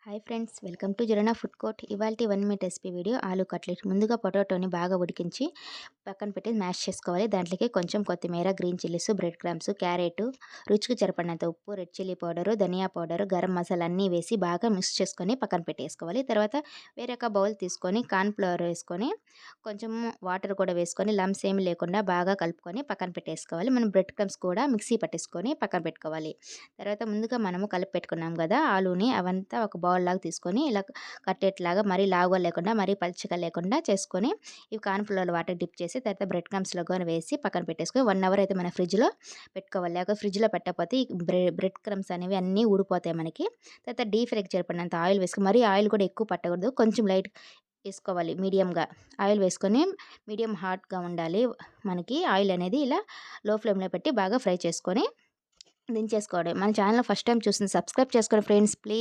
Hi friends, welcome to జరనా food court. ఇవాల్టి 1 minute recipe video aloo cutlet. ముందుగా పొటాటోని బాగా ఉడికించి పక్కన పెట్టి మ్యాష్ చేసుకోవాలి. దాంట్లోకి కొంచెం కొత్తిమీర, green chillies, bread crumbs, carrot, రుచికి సరిపడినంత ఉప్పు, రెడ్ చిల్లీ పౌడరు, ధనియా పౌడరు, గరం మసాలా అన్నీ వేసి బాగా మిక్స్ చేసుకొని పక్కన పెట్టేసుకోవాలి. తర్వాత వేరొక బౌల్ తీసుకొని కార్న్ ఫ్లోర్ వేసుకొని కొంచెం వాటర్ కూడా వేసుకొని లమ్స్ ఏమి లేకుండా బాగా కలుపుకొని పక్కన పెట్టేసుకోవాలి. మనం బ్రెడ్ క్రమ్స్ కూడా మిక్సీ పట్టేసుకొని పక్కన పెట్టుకోవాలి. తర్వాత ముందుగా మనము కలిపి పెట్టుకున్నాం కదా ఆలూని, అవంతా ఒక బౌల్ లాగా తీసుకొని ఇలా కట్టేట్లాగా మరీ లావుగా లేకుండా మరీ పల్చగా లేకుండా చేసుకొని ఇవి కార్న్ ఫ్లోర్ వాటర్ డిప్ చేసి తర్వాత బ్రెడ్ క్రమ్స్లో కూడా వేసి పక్కన పెట్టేసుకొని 1 అవర్ అయితే మన ఫ్రిడ్జ్లో పెట్టుకోవాలి. లేకపోతే ఫ్రిడ్జ్లో పెట్టకపోతే ఈ బ్రెడ్ క్రమ్స్ అనేవి అన్నీ ఊడిపోతాయి మనకి. తర్వాత డీప్ ఫ్రైకి సరిపడినంత ఆయిల్ వేసుకొని, మరీ ఆయిల్ కూడా ఎక్కువ పట్టకూడదు, కొంచెం లైట్ వేసుకోవాలి. మీడియంగా ఆయిల్ వేసుకొని మీడియం హాట్గా ఉండాలి మనకి ఆయిల్ అనేది. ఇలా లో ఫ్లేమ్లో పెట్టి బాగా ఫ్రై చేసుకొని దించేసుకోవడం. మన ఛానల్ ఫస్ట్ టైం చూస్తుంది సబ్స్క్రైబ్ చేసుకోండి ఫ్రెండ్స్ ప్లీజ్.